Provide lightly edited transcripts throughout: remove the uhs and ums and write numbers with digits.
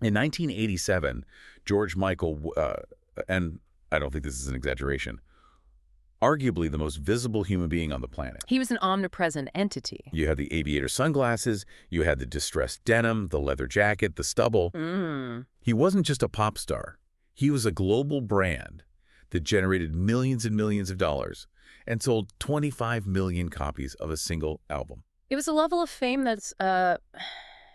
In 1987, George Michael, and I don't think this is an exaggeration, arguably the most visible human being on the planet. He was an omnipresent entity. You had the aviator sunglasses, you had the distressed denim, the leather jacket, the stubble. He wasn't just a pop star. He was a global brand that generated millions and millions of dollars and sold 25 million copies of a single album. It was a level of fame that's,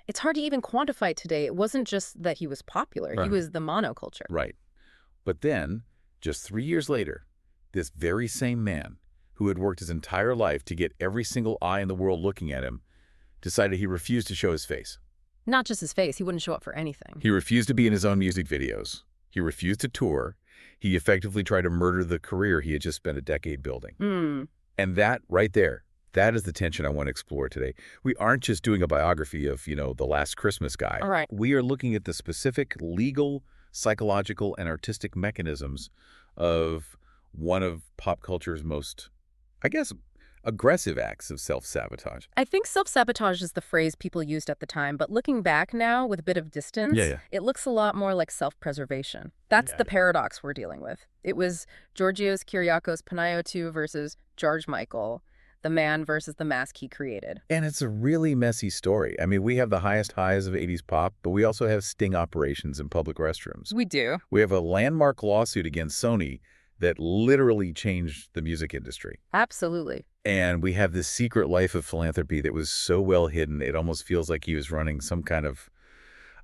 it's hard to even quantify today. It wasn't just that he was popular. He was the monoculture. Right. But then, just 3 years later, this very same man, who had worked his entire life to get every single eye in the world looking at him, decided he refused to show his face. Not just his face. He wouldn't show up for anything. He refused to be in his own music videos. He refused to tour. He effectively tried to murder the career he had just spent a decade building. And that right there, that is the tension I want to explore today. We aren't just doing a biography of, the Last Christmas guy. All right. We are looking at the specific legal, psychological, and artistic mechanisms of one of pop culture's most, I guess, aggressive acts of self-sabotage. I think self-sabotage is the phrase people used at the time, but looking back now with a bit of distance, it looks a lot more like self-preservation. That's the paradox we're dealing with. It was Georgios Kyriakos Panayiotou versus George Michael, the man versus the mask he created. And it's a really messy story. I mean, we have the highest highs of 80s pop, but we also have sting operations in public restrooms. We do. We have a landmark lawsuit against Sony that literally changed the music industry. Absolutely. And we have this secret life of philanthropy that was so well hidden, it almost feels like he was running some kind of,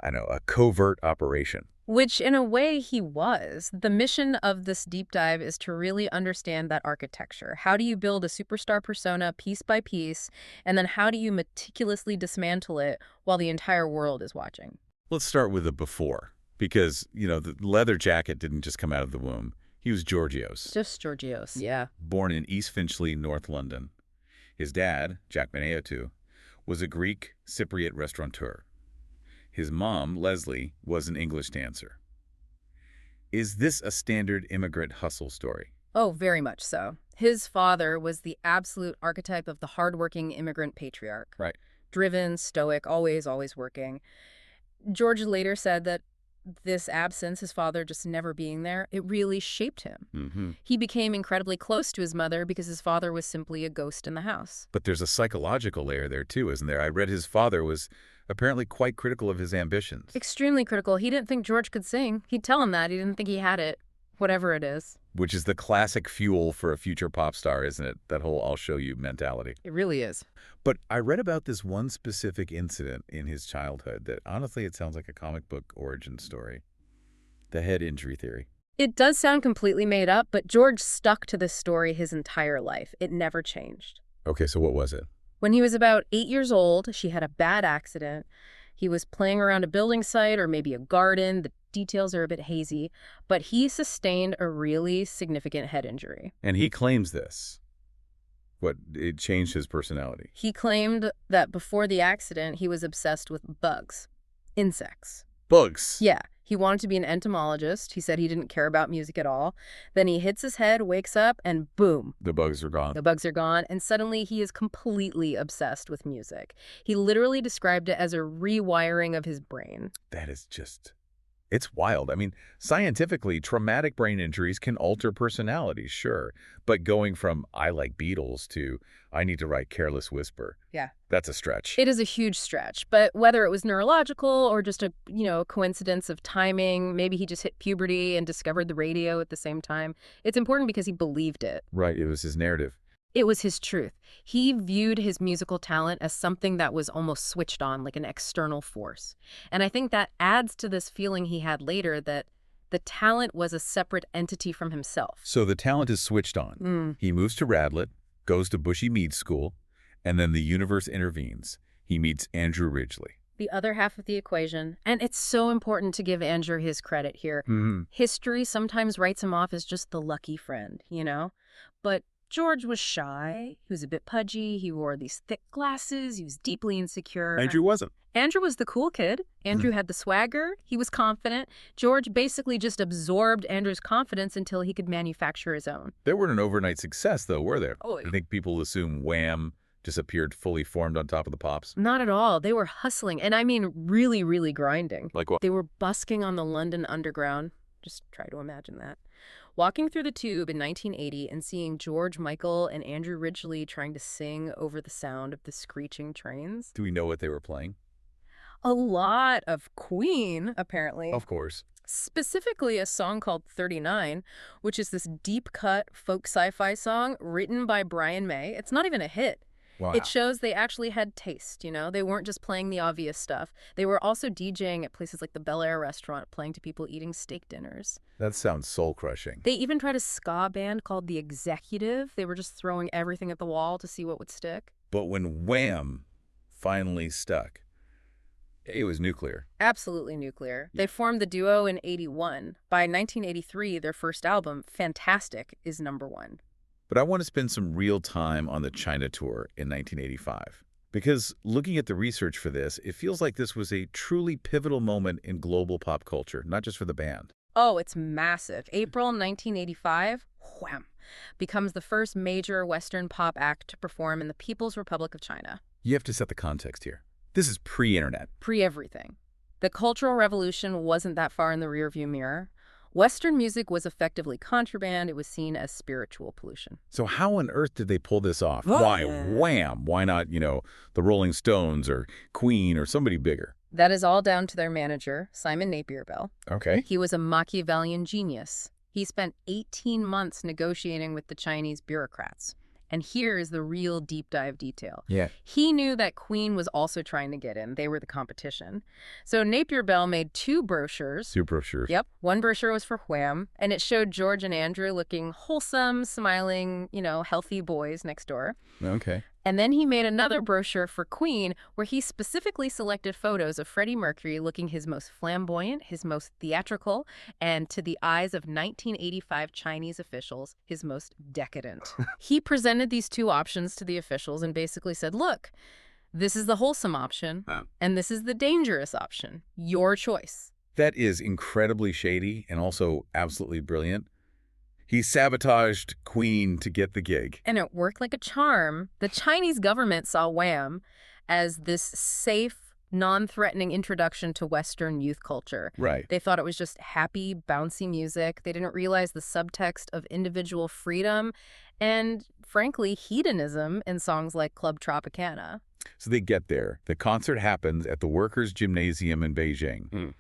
a covert operation. Which, in a way, he was. The mission of this deep dive is to really understand that architecture. How do you build a superstar persona piece by piece, and then how do you meticulously dismantle it while the entire world is watching? Let's start with the before, because, the leather jacket didn't just come out of the womb. He was Georgios. Just Georgios. Yeah. Born in East Finchley, North London. His dad, Jack Panayiotou, was a Greek Cypriot restaurateur. His mom, Leslie, was an English dancer. Is this a standard immigrant hustle story? Oh, very much so. His father was the absolute archetype of the hardworking immigrant patriarch. Right. Driven, stoic, always working. George later said that this absence, his father just never being there, it really shaped him. He became incredibly close to his mother because his father was simply a ghost in the house. But there's a psychological layer there too, isn't there? I read his father was apparently quite critical of his ambitions. Extremely critical. He didn't think George could sing. He'd tell him that. He didn't think he had it, whatever it is. Which is the classic fuel for a future pop star, isn't it? That whole I'll show you mentality. It really is. But I read about this one specific incident in his childhood that honestly it sounds like a comic book origin story. The head injury theory. It does sound completely made up, but George stuck to this story his entire life. It never changed. Okay, so what was it? When he was about 8 years old, she had a bad accident. He was playing around a building site or maybe a garden. The details are a bit hazy, but he sustained a really significant head injury. And he claims this. It changed his personality. He claimed that before the accident, he was obsessed with bugs, insects. Bugs? Yeah. He wanted to be an entomologist. He said he didn't care about music at all. Then he hits his head, wakes up, and boom. The bugs are gone. The bugs are gone, and suddenly he is completely obsessed with music. He literally described it as a rewiring of his brain. That is just... It's wild. I mean, scientifically, traumatic brain injuries can alter personalities, sure. But going from I like Beatles to I need to write Careless Whisper, that's a stretch. It is a huge stretch. But whether it was neurological or just a coincidence of timing, maybe he just hit puberty and discovered the radio at the same time, it's important because he believed it. Right. It was his narrative. It was his truth. He viewed his musical talent as something that was almost switched on, like an external force. And I think that adds to this feeling he had later that the talent was a separate entity from himself. So the talent is switched on. He moves to Radlett, goes to Bushy Mead School, and then the universe intervenes. He meets Andrew Ridgeley. The other half of the equation. And it's so important to give Andrew his credit here. History sometimes writes him off as just the lucky friend, But George was shy. He was a bit pudgy. He wore these thick glasses. He was deeply insecure. Andrew wasn't. Andrew was the cool kid. Andrew had the swagger. He was confident. George basically just absorbed Andrew's confidence until he could manufacture his own. They weren't an overnight success, though, were they? Oh, I think people assume Wham just appeared fully formed on top of the pops? Not at all. They were hustling, and I mean really, really grinding. Like what? They were busking on the London Underground. Just try to imagine that. Walking through the Tube in 1980 and seeing George Michael and Andrew Ridgeley trying to sing over the sound of the screeching trains. Do we know what they were playing? A lot of Queen, apparently. Of course. Specifically a song called 39, which is this deep-cut folk sci-fi song written by Brian May. It's not even a hit. Wow. It shows they actually had taste, you know? They weren't just playing the obvious stuff. They were also DJing at places like the Bel Air restaurant, playing to people eating steak dinners. That sounds soul-crushing. They even tried a ska band called The Executive. They were just throwing everything at the wall to see what would stick. But when Wham finally stuck, it was nuclear. Absolutely nuclear. They formed the duo in 81. By 1983, their first album, Fantastic, is #1. But I want to spend some real time on the China tour in 1985. Because looking at the research for this, it feels like this was a truly pivotal moment in global pop culture, not just for the band. Oh, it's massive. April 1985, Wham, becomes the first major Western pop act to perform in the People's Republic of China. You have to set the context here. This is pre-internet. Pre-everything. The Cultural Revolution wasn't that far in the rearview mirror. Western music was effectively contraband. It was seen as spiritual pollution. So how on earth did they pull this off? What? Why Wham? Why not, the Rolling Stones or Queen or somebody bigger? That is all down to their manager, Simon Napier Bell. Okay. He was a Machiavellian genius. He spent 18 months negotiating with the Chinese bureaucrats. And here is the real deep dive detail. Yeah. He knew that Queen was also trying to get in. They were the competition. So Napier Bell made 2 brochures. 2 brochures. Yep. One brochure was for Wham, and it showed George and Andrew looking wholesome, smiling, healthy boys next door. Okay. And then he made another brochure for Queen where he specifically selected photos of Freddie Mercury looking his most flamboyant, his most theatrical, and to the eyes of 1985 Chinese officials, his most decadent. He presented these 2 options to the officials and basically said, look, this is the wholesome option, and this is the dangerous option. Your choice. That is incredibly shady and also absolutely brilliant. He sabotaged Queen to get the gig. And it worked like a charm. The Chinese government saw Wham as this safe, non-threatening introduction to Western youth culture. Right. They thought it was just happy, bouncy music. They didn't realize the subtext of individual freedom and, frankly, hedonism in songs like Club Tropicana. So they get there. The concert happens at the Workers' Gymnasium in Beijing.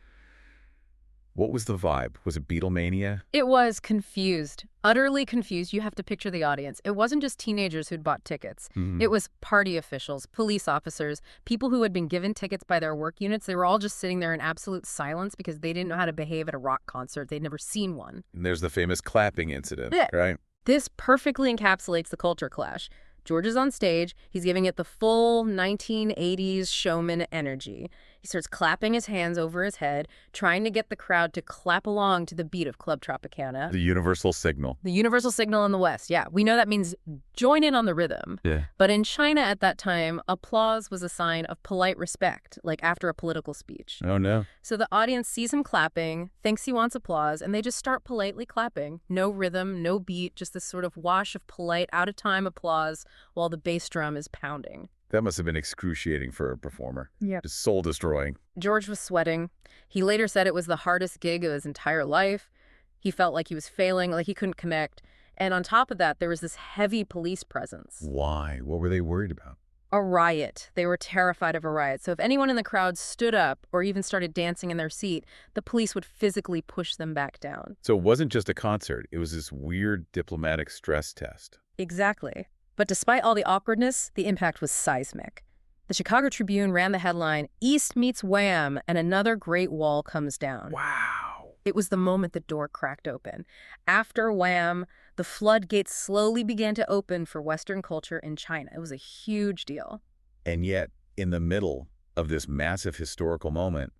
What was the vibe? Was it Beatlemania? It was confused, utterly confused. You have to picture the audience. It wasn't just teenagers who'd bought tickets. It was party officials, police officers, people who had been given tickets by their work units. They were all just sitting there in absolute silence because they didn't know how to behave at a rock concert. They'd never seen one. And there's the famous clapping incident, right? This perfectly encapsulates the culture clash. George is on stage. He's giving it the full 1980s showman energy. He starts clapping his hands over his head, trying to get the crowd to clap along to the beat of Club Tropicana. The universal signal. The universal signal in the West, yeah. We know that means join in on the rhythm. Yeah. But in China at that time, applause was a sign of polite respect, like after a political speech. Oh, no. So the audience sees him clapping, thinks he wants applause, and they just start politely clapping. No rhythm, no beat, just this sort of wash of polite, out-of-time applause while the bass drum is pounding. That must have been excruciating for a performer. Yeah. Just soul-destroying. George was sweating. He later said it was the hardest gig of his entire life. He felt like he was failing, like he couldn't connect. And on top of that, there was this heavy police presence. Why? What were they worried about? A riot. They were terrified of a riot. So if anyone in the crowd stood up or even started dancing in their seat, the police would physically push them back down. So it wasn't just a concert. It was this weird diplomatic stress test. Exactly. But despite all the awkwardness, the impact was seismic. The Chicago Tribune ran the headline, "East meets Wham, and another great wall comes down." Wow. It was the moment the door cracked open. After Wham, the floodgates slowly began to open for Western culture in China. It was a huge deal. And yet, in the middle of this massive historical moment,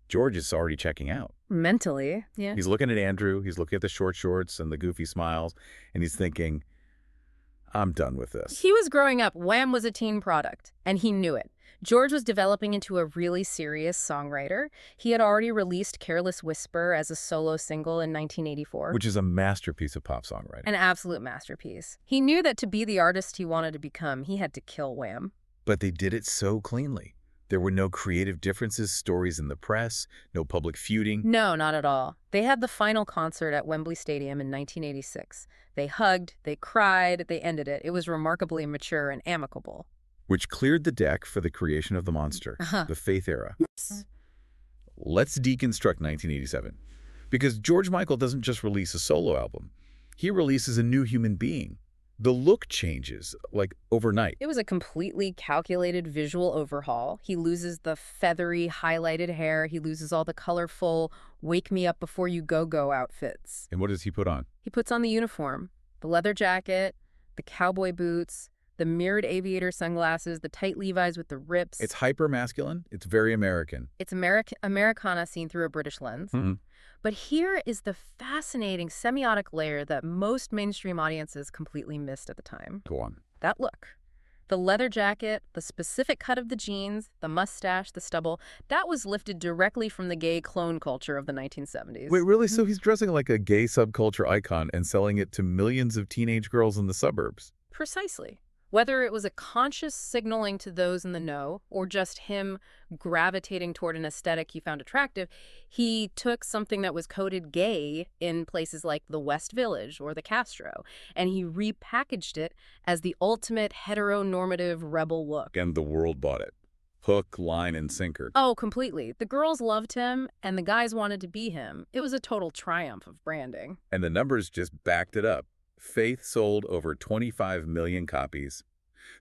George is already checking out. Mentally, yeah. He's looking at Andrew, he's looking at the short shorts and the goofy smiles, and he's thinking, I'm done with this. He was growing up. Wham was a teen product, and he knew it. George was developing into a really serious songwriter. He had already released Careless Whisper as a solo single in 1984. Which is a masterpiece of pop songwriting. An absolute masterpiece. He knew that to be the artist he wanted to become, he had to kill Wham. But they did it so cleanly. There were no creative differences, stories in the press, no public feuding. No, not at all. They had the final concert at Wembley Stadium in 1986. They hugged, they cried, they ended it. It was remarkably mature and amicable. Which cleared the deck for the creation of the monster, the Faith era. Let's deconstruct 1987. Because George Michael doesn't just release a solo album. He releases a new human being. The look changes, like, overnight. It was a completely calculated visual overhaul. He loses the feathery, highlighted hair. He loses all the colorful, wake-me-up-before-you-go-go outfits. And what does he put on? He puts on the uniform, the leather jacket, the cowboy boots, the mirrored aviator sunglasses, the tight Levi's with the rips. It's hyper-masculine. It's very American. It's Americana seen through a British lens. Mm-hmm. But here is the fascinating semiotic layer that most mainstream audiences completely missed at the time. Go on. That look. The leather jacket, the specific cut of the jeans, the mustache, the stubble, that was lifted directly from the gay clone culture of the 1970s. Wait, really? So he's dressing like a gay subculture icon and selling it to millions of teenage girls in the suburbs? Precisely. Whether it was a conscious signaling to those in the know or just him gravitating toward an aesthetic he found attractive, he took something that was coded gay in places like the West Village or the Castro, and he repackaged it as the ultimate heteronormative rebel look. And the world bought it. Hook, line, and sinker. Oh, completely. The girls loved him, and the guys wanted to be him. It was a total triumph of branding. And the numbers just backed it up. Faith sold over 25 million copies.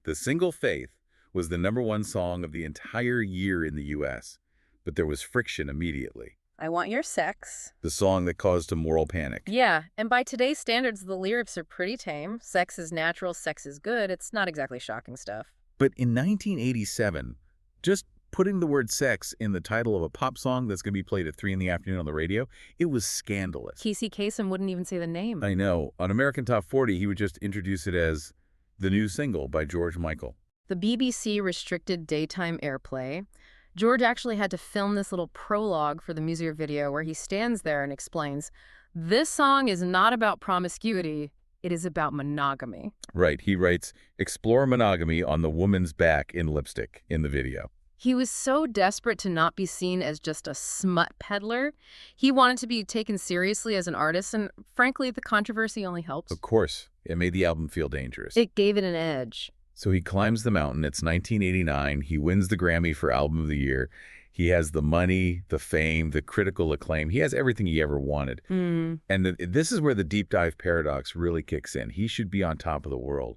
The single Faith was the #1 song of the entire year in the U.S., but there was friction immediately. I want your sex. The song that caused a moral panic. Yeah, and by today's standards, the lyrics are pretty tame. Sex is natural, sex is good. It's not exactly shocking stuff. But in 1987, just putting the word sex in the title of a pop song that's going to be played at 3 in the afternoon on the radio, it was scandalous. Casey Kasem wouldn't even say the name. I know. On American Top 40, he would just introduce it as the new single by George Michael. The BBC restricted daytime airplay. George actually had to film this little prologue for the music video where he stands there and explains, this song is not about promiscuity, it is about monogamy. Right. He writes, explore monogamy on the woman's back in lipstick in the video. He was so desperate to not be seen as just a smut peddler. He wanted to be taken seriously as an artist, and frankly, the controversy only helps. Of course. It made the album feel dangerous. It gave it an edge. So he climbs the mountain. It's 1989. He wins the Grammy for Album of the Year. He has the money, the fame, the critical acclaim. He has everything he ever wanted. And this is where the deep dive paradox really kicks in. He should be on top of the world.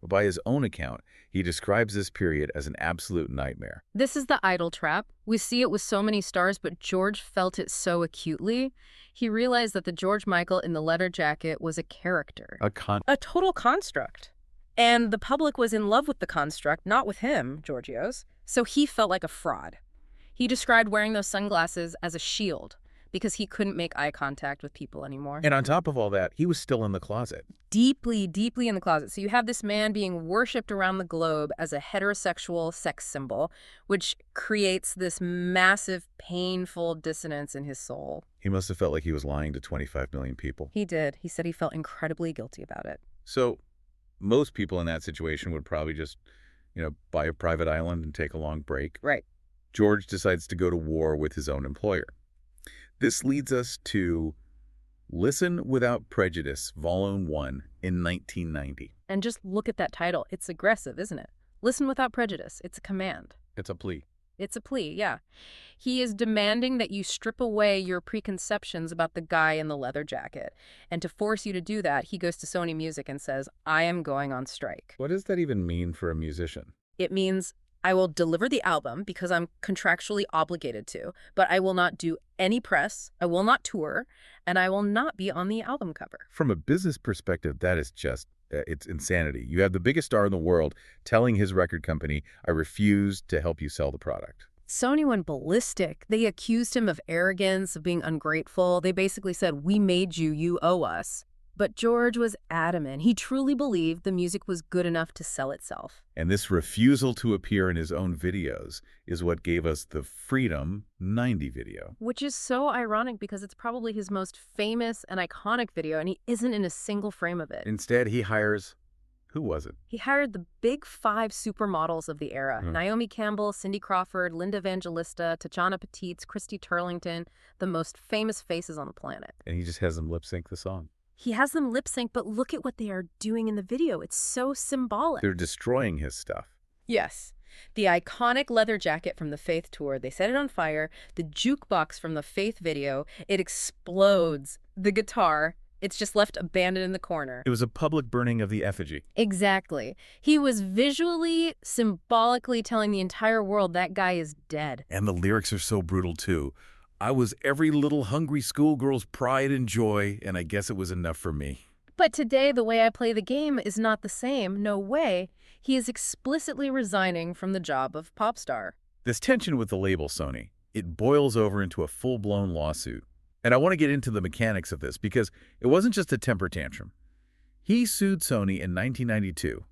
But by his own account, he describes this period as an absolute nightmare. This is the idol trap. We see it with so many stars, but George felt it so acutely. He realized that the George Michael in the leather jacket was a character. A total construct. And the public was in love with the construct, not with him, Giorgio's. So he felt like a fraud. He described wearing those sunglasses as a shield because he couldn't make eye contact with people anymore. And on top of all that, he was still in the closet. Deeply, deeply in the closet. So you have this man being worshipped around the globe as a heterosexual sex symbol, which creates this massive, painful dissonance in his soul. He must have felt like he was lying to 25 million people. He did. He said he felt incredibly guilty about it. So most people in that situation would probably just, buy a private island and take a long break. Right. George decides to go to war with his own employer. This leads us to Listen Without Prejudice, Volume 1 in 1990. And just look at that title. It's aggressive, isn't it? Listen Without Prejudice. It's a command. It's a plea. It's a plea, yeah. He is demanding that you strip away your preconceptions about the guy in the leather jacket. And to force you to do that, he goes to Sony Music and says, I am going on strike. What does that even mean for a musician? It means I will deliver the album because I'm contractually obligated to, but I will not do any press, I will not tour, and I will not be on the album cover. From a business perspective, that is just, it's insanity. You have the biggest star in the world telling his record company, I refuse to help you sell the product. Sony went ballistic. They accused him of arrogance, of being ungrateful. They basically said, we made you, you owe us. But George was adamant. He truly believed the music was good enough to sell itself. And this refusal to appear in his own videos is what gave us the Freedom 90 video. Which is so ironic because it's probably his most famous and iconic video, and he isn't in a single frame of it. Instead, he hires... Who was it? He hired the big 5 supermodels of the era. Naomi Campbell, Cindy Crawford, Linda Evangelista, Tatiana Petites, Christy Turlington, the most famous faces on the planet. And he just has them lip sync the song. He has them lip sync, but look at what they are doing in the video. It's so symbolic. They're destroying his stuff. Yes. The iconic leather jacket from the Faith tour, they set it on fire. The jukebox from the Faith video, it explodes. The guitar, it's just left abandoned in the corner. It was a public burning of the effigy. Exactly. He was visually, symbolically telling the entire world that guy is dead. And the lyrics are so brutal, too. I was every little hungry schoolgirl's pride and joy, and I guess it was enough for me. But today, the way I play the game is not the same. No way. He is explicitly resigning from the job of pop star. This tension with the label, Sony, it boils over into a full-blown lawsuit. And I want to get into the mechanics of this because it wasn't just a temper tantrum. He sued Sony in 1992.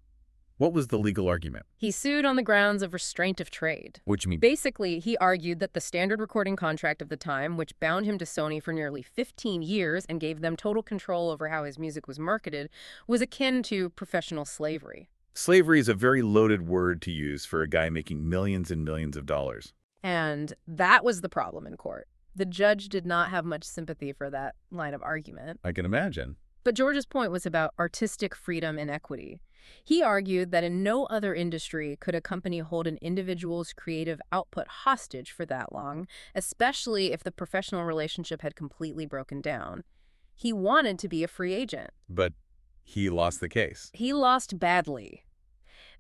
What was the legal argument? He sued on the grounds of restraint of trade. Which means... Basically, he argued that the standard recording contract of the time, which bound him to Sony for nearly 15 years and gave them total control over how his music was marketed, was akin to professional slavery. Slavery is a very loaded word to use for a guy making millions and millions of dollars. And that was the problem in court. The judge did not have much sympathy for that line of argument. I can imagine. But George's point was about artistic freedom and equity. He argued that in no other industry could a company hold an individual's creative output hostage for that long, especially if the professional relationship had completely broken down. He wanted to be a free agent. But he lost the case. He lost badly.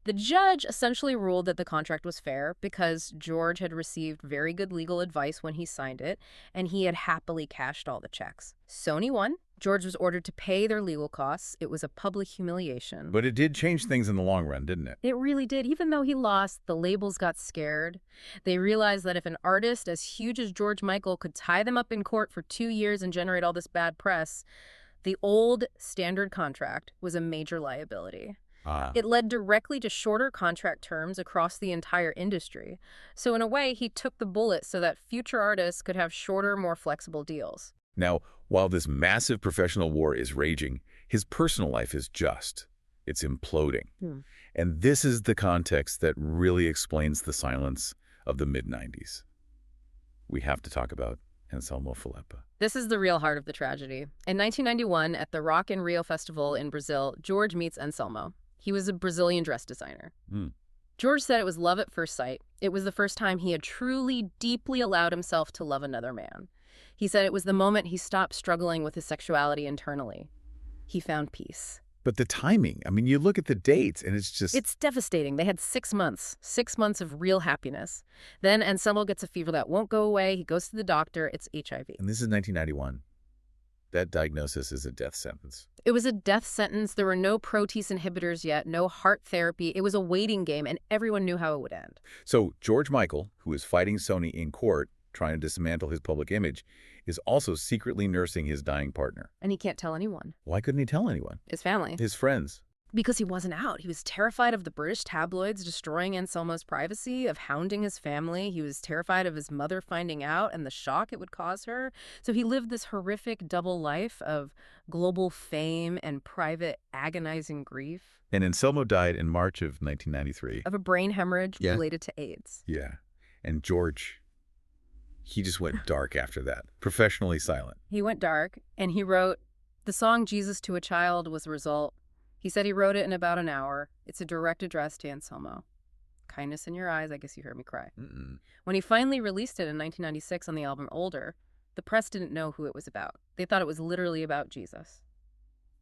The judge essentially ruled that the contract was fair because George had received very good legal advice when he signed it, and he had happily cashed all the checks. Sony won. George was ordered to pay their legal costs. It was a public humiliation. But it did change things in the long run, didn't it? It really did. Even though he lost, the labels got scared. They realized that if an artist as huge as George Michael could tie them up in court for 2 years and generate all this bad press, the old standard contract was a major liability. It led directly to shorter contract terms across the entire industry. So in a way, he took the bullet so that future artists could have shorter, more flexible deals. Now, while this massive professional war is raging, his personal life is just. It's imploding. And this is the context that really explains the silence of the mid-90s. We have to talk about Anselmo Filippa. This is the real heart of the tragedy. In 1991, at the Rock in Rio Festival in Brazil, George meets Anselmo. He was a Brazilian dress designer. George said it was love at first sight. It was the first time he had truly, deeply allowed himself to love another man. He said it was the moment he stopped struggling with his sexuality internally. He found peace. But the timing, I mean, you look at the dates and it's just... It's devastating. They had 6 months, 6 months of real happiness. Then Anselmo gets a fever that won't go away. He goes to the doctor. It's HIV. And this is 1991. That diagnosis is a death sentence. It was a death sentence. There were no protease inhibitors yet, no heart therapy. It was a waiting game, and everyone knew how it would end. So George Michael, who is fighting Sony in court, trying to dismantle his public image, is also secretly nursing his dying partner. And he can't tell anyone. Why couldn't he tell anyone? His family. His friends. Because he wasn't out. He was terrified of the British tabloids destroying Anselmo's privacy, of hounding his family. He was terrified of his mother finding out and the shock it would cause her. So he lived this horrific double life of global fame and private agonizing grief. And Anselmo died in March of 1993. Of a brain hemorrhage related to AIDS. Yeah. And George, he just went dark after that. Professionally silent. He went dark, and he wrote, the song Jesus to a Child was the result. He said he wrote it in about an hour. It's a direct address to Anselmo. Kindness in your eyes, I guess you heard me cry. When he finally released it in 1996 on the album Older, the press didn't know who it was about. They thought it was literally about Jesus.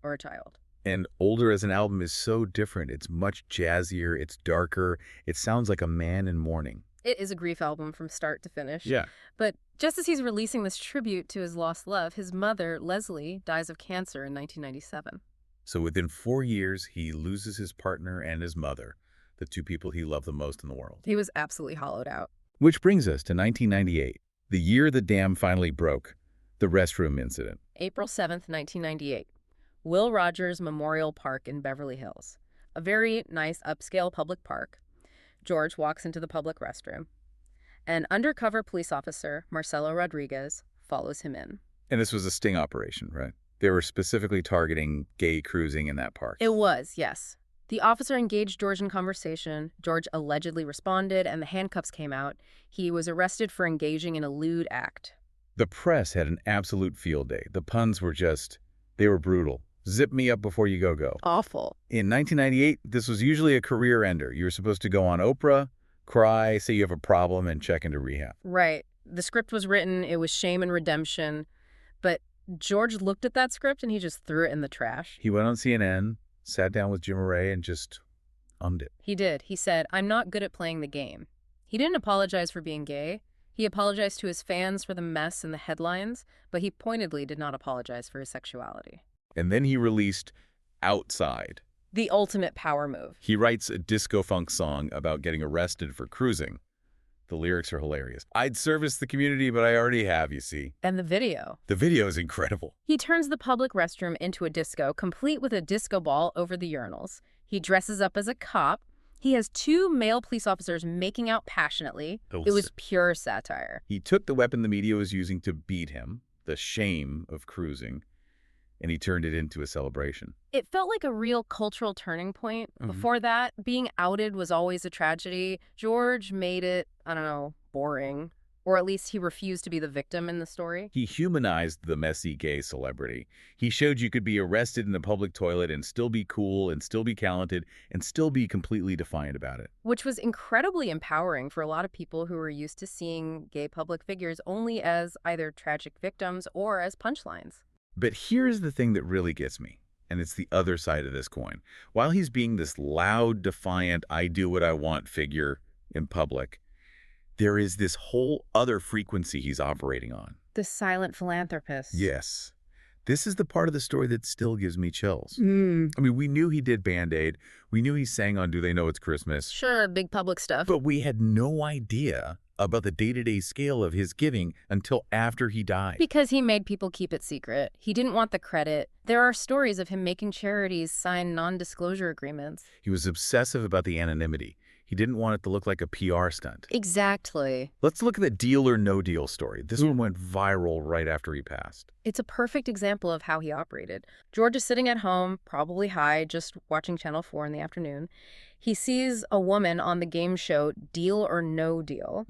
Or a child. And Older as an album is so different. It's much jazzier, it's darker, it sounds like a man in mourning. It is a grief album from start to finish. Yeah. But just as he's releasing this tribute to his lost love, his mother, Leslie, dies of cancer in 1997. So within 4 years, he loses his partner and his mother, the two people he loved the most in the world. He was absolutely hollowed out. Which brings us to 1998, the year the dam finally broke, the restroom incident. April 7th, 1998. Will Rogers Memorial Park in Beverly Hills. A very nice upscale public park. George walks into the public restroom. An undercover police officer, Marcelo Rodriguez, follows him in. And this was a sting operation, right? They were specifically targeting gay cruising in that park. It was, yes. The officer engaged George in conversation. George allegedly responded, and the handcuffs came out. He was arrested for engaging in a lewd act. The press had an absolute field day. The puns were they were brutal. Zip me up before you go. Awful. In 1998, this was usually a career ender. You were supposed to go on Oprah, cry, say you have a problem, and check into rehab. Right. The script was written, it was shame and redemption, but George looked at that script and he just threw it in the trash. He went on CNN, sat down with Jim Moret, and just ummed it. He did. He said, "I'm not good at playing the game." He didn't apologize for being gay. He apologized to his fans for the mess in the headlines, but he pointedly did not apologize for his sexuality. And then he released Outside. The ultimate power move. He writes a disco funk song about getting arrested for cruising. The lyrics are hilarious. I'd service the community, but I already have, you see. And the video. The video is incredible. He turns the public restroom into a disco, complete with a disco ball over the urinals. He dresses up as a cop. He has 2 male police officers making out passionately. It was pure satire. He took the weapon the media was using to beat him, the shame of cruising, and he turned it into a celebration. It felt like a real cultural turning point. Before that, being outed was always a tragedy. George made it, I don't know, boring. Or at least he refused to be the victim in the story. He humanized the messy gay celebrity. He showed you could be arrested in the public toilet and still be cool and still be talented and still be completely defiant about it. Which was incredibly empowering for a lot of people who were used to seeing gay public figures only as either tragic victims or as punchlines. But here's the thing that really gets me, and it's the other side of this coin. While he's being this loud, defiant, I do what I want figure in public, there is this whole other frequency he's operating on. The silent philanthropist. Yes. This is the part of the story that still gives me chills. I mean, we knew he did Band-Aid. We knew he sang on Do They Know It's Christmas. Sure, big public stuff. But we had no idea about the day-to-day scale of his giving until after he died. Because he made people keep it secret. He didn't want the credit. There are stories of him making charities sign non-disclosure agreements. He was obsessive about the anonymity. He didn't want it to look like a PR stunt. Exactly. Let's look at the Deal or No Deal story. This one went viral right after he passed. It's a perfect example of how he operated. George is sitting at home, probably high, just watching Channel 4 in the afternoon. He sees a woman on the game show Deal or No Deal.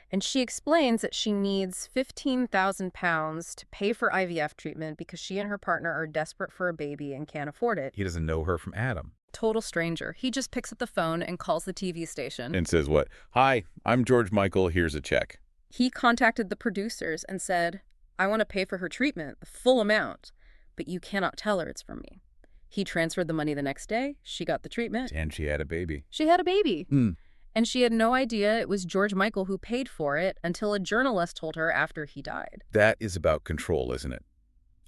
And she explains that she needs £15,000 to pay for IVF treatment because she and her partner are desperate for a baby and can't afford it. He doesn't know her from Adam. Total stranger. He just picks up the phone and calls the TV station. And says what? Hi, I'm George Michael. Here's a check. He contacted the producers and said, I want to pay for her treatment, the full amount, but you cannot tell her it's from me. He transferred the money the next day. She got the treatment. And she had a baby. She had a baby. And she had no idea it was George Michael who paid for it until a journalist told her after he died. That is about control, isn't it?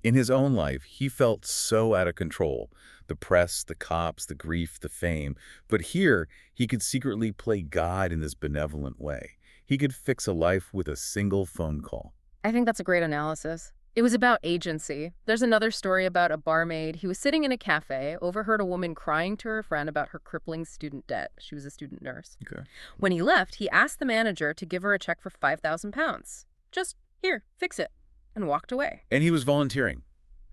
In his own life, he felt so out of control. The press, the cops, the grief, the fame. But here, he could secretly play God in this benevolent way. He could fix a life with a single phone call. I think that's a great analysis. It was about agency. There's another story about a barmaid. He was sitting in a cafe, overheard a woman crying to her friend about her crippling student debt. She was a student nurse. Okay. When he left, he asked the manager to give her a check for £5,000. Just, here, fix it. And walked away. And he was volunteering,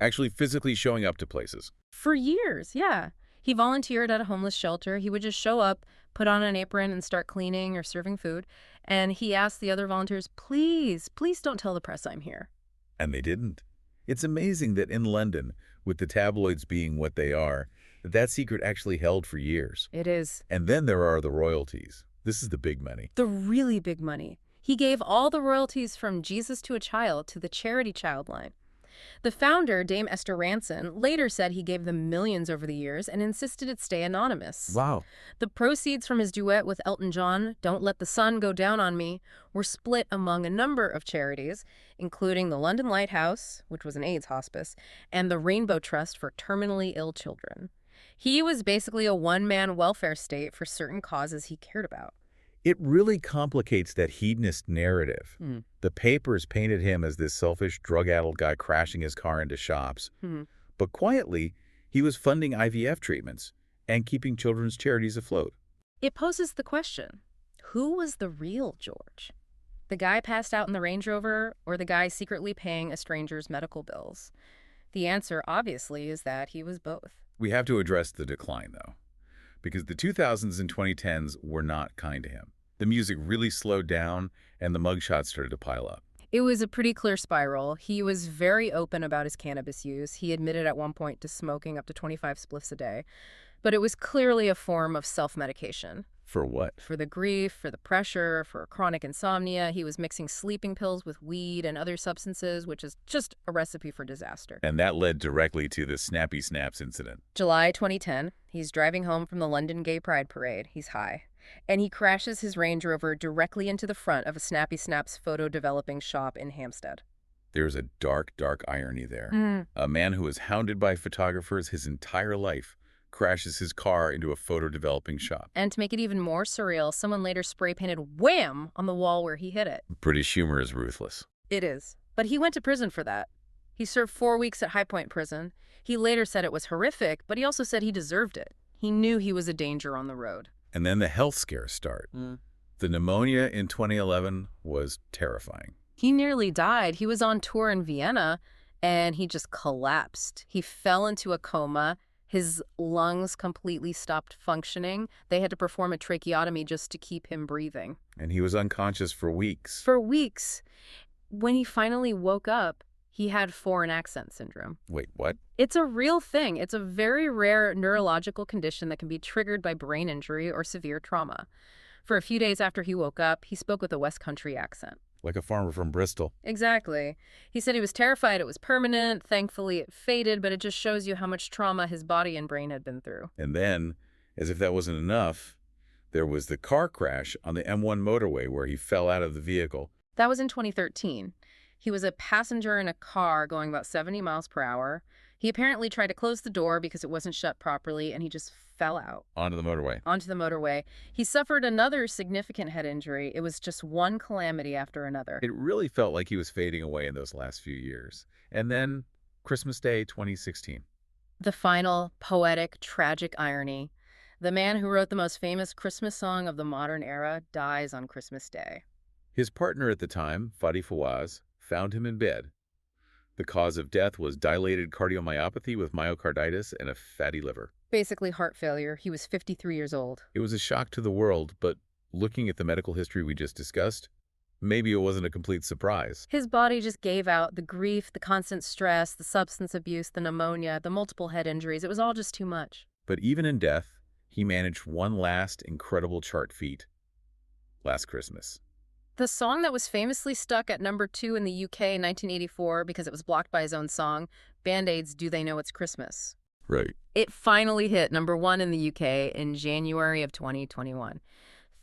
actually physically showing up to places. For years, yeah. He volunteered at a homeless shelter. He would just show up, put on an apron, and start cleaning or serving food. And he asked the other volunteers, please don't tell the press I'm here. And they didn't. It's amazing that in London, with the tabloids being what they are, that secret actually held for years. It is. And then there are the royalties. This is the big money. The really big money. He gave all the royalties from Jesus to a Child to the charity child line. The founder, Dame Esther Ranson, later said he gave them millions over the years and insisted it stay anonymous. Wow. The proceeds from his duet with Elton John, Don't Let the Sun Go Down on Me, were split among a number of charities, including the London Lighthouse, which was an AIDS hospice, and the Rainbow Trust for terminally ill children. He was basically a one-man welfare state for certain causes he cared about. It really complicates that hedonist narrative. The papers painted him as this selfish, drug-addled guy crashing his car into shops. But quietly, he was funding IVF treatments and keeping children's charities afloat. It poses the question, who was the real George? The guy passed out in the Range Rover, or the guy secretly paying a stranger's medical bills? The answer, obviously, is that he was both. We have to address the decline, though, because the 2000s and 2010s were not kind to him. The music really slowed down, and the mugshots started to pile up. It was a pretty clear spiral. He was very open about his cannabis use. He admitted at one point to smoking up to 25 spliffs a day. But it was clearly a form of self-medication. For what? For the grief, for the pressure, for chronic insomnia. He was mixing sleeping pills with weed and other substances, which is just a recipe for disaster. And that led directly to the Snappy Snaps incident. July 2010, he's driving home from the London Gay Pride Parade. He's high. And he crashes his Range Rover directly into the front of a Snappy Snaps photo developing shop in Hampstead. There's a dark, dark irony there. A man who was hounded by photographers his entire life crashes his car into a photo-developing shop. And to make it even more surreal, someone later spray-painted Wham on the wall where he hit it. British humor is ruthless. It is. But he went to prison for that. He served 4 weeks at High Point Prison. He later said it was horrific, but he also said he deserved it. He knew he was a danger on the road. And then the health scares start. The pneumonia in 2011 was terrifying. He nearly died. He was on tour in Vienna, and he just collapsed. He fell into a coma. His lungs completely stopped functioning. They had to perform a tracheotomy just to keep him breathing. And he was unconscious for weeks. For weeks. When he finally woke up, he had foreign accent syndrome. Wait, what? It's a real thing. It's a very rare neurological condition that can be triggered by brain injury or severe trauma. For a few days after he woke up, he spoke with a West Country accent. Like a farmer from Bristol. Exactly. He said he was terrified it was permanent. Thankfully, it faded, but it just shows you how much trauma his body and brain had been through. And then, as if that wasn't enough, there was the car crash on the M1 motorway where he fell out of the vehicle. That was in 2013. He was a passenger in a car going about 70 miles per hour. He apparently tried to close the door because it wasn't shut properly, and he just fell out. Onto the motorway. He suffered another significant head injury. It was just one calamity after another. It really felt like he was fading away in those last few years. And then, Christmas Day 2016. The final, poetic, tragic irony. The man who wrote the most famous Christmas song of the modern era dies on Christmas Day. His partner at the time, Fadi Fawaz, found him in bed. The cause of death was dilated cardiomyopathy with myocarditis and a fatty liver. Basically heart failure. He was 53 years old. It was a shock to the world, but looking at the medical history we just discussed, maybe it wasn't a complete surprise. His body just gave out. The grief, the constant stress, the substance abuse, the pneumonia, the multiple head injuries. It was all just too much. But even in death, he managed one last incredible chart feat. Last Christmas. The song that was famously stuck at #2 in the UK in 1984 because it was blocked by his own song, Band-Aid's Do They Know It's Christmas? Right. It finally hit #1 in the UK in January of 2021.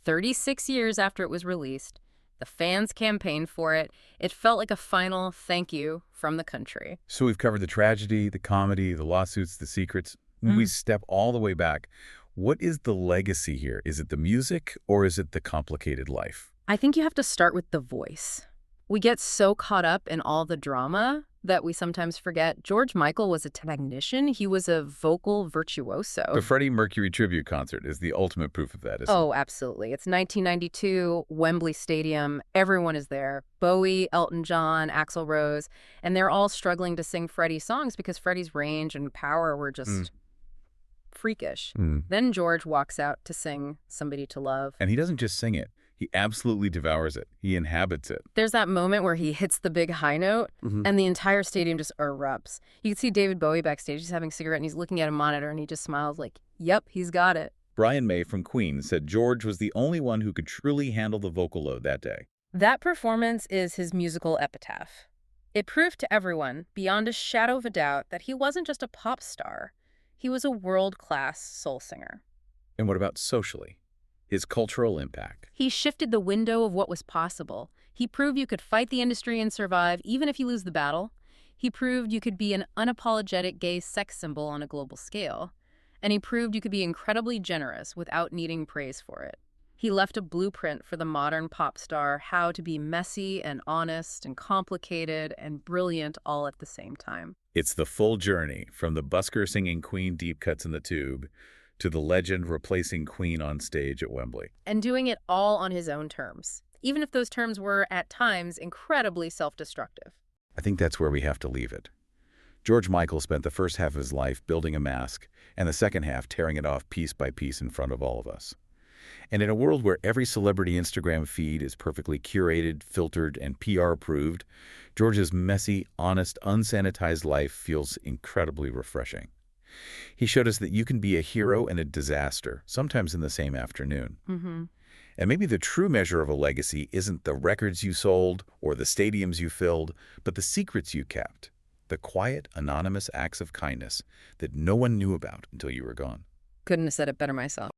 36 years after it was released, the fans campaigned for it. It felt like a final thank you from the country. So we've covered the tragedy, the comedy, the lawsuits, the secrets. When we step all the way back, what is the legacy here? Is it the music or is it the complicated life? I think you have to start with the voice. We get so caught up in all the drama that we sometimes forget George Michael was a technician. He was a vocal virtuoso. The Freddie Mercury tribute concert is the ultimate proof of that, isn't it? Oh, absolutely. It's 1992, Wembley Stadium. Everyone is there. Bowie, Elton John, Axl Rose. And they're all struggling to sing Freddie's songs because Freddie's range and power were just freakish. Then George walks out to sing Somebody to Love. And he doesn't just sing it. He absolutely devours it. He inhabits it. There's that moment where he hits the big high note, and the entire stadium just erupts. You can see David Bowie backstage. He's having a cigarette, and he's looking at a monitor, and he just smiles like, yep, he's got it. Brian May from Queen said George was the only one who could truly handle the vocal load that day. That performance is his musical epitaph. It proved to everyone, beyond a shadow of a doubt, that he wasn't just a pop star. He was a world-class soul singer. And what about socially? His cultural impact. He shifted the window of what was possible. He proved you could fight the industry and survive, even if you lose the battle. He proved you could be an unapologetic gay sex symbol on a global scale. And he proved you could be incredibly generous without needing praise for it. He left a blueprint for the modern pop star, how to be messy and honest and complicated and brilliant all at the same time. It's the full journey, from the busker singing Queen deep cuts in the tube to the legend replacing Queen on stage at Wembley. And doing it all on his own terms, even if those terms were, at times, incredibly self-destructive. I think that's where we have to leave it. George Michael spent the first half of his life building a mask, and the second half tearing it off piece by piece in front of all of us. And in a world where every celebrity Instagram feed is perfectly curated, filtered, and PR-approved, George's messy, honest, unsanitized life feels incredibly refreshing. He showed us that you can be a hero and a disaster, sometimes in the same afternoon. And maybe the true measure of a legacy isn't the records you sold or the stadiums you filled, but the secrets you kept, the quiet, anonymous acts of kindness that no one knew about until you were gone. Couldn't have said it better myself.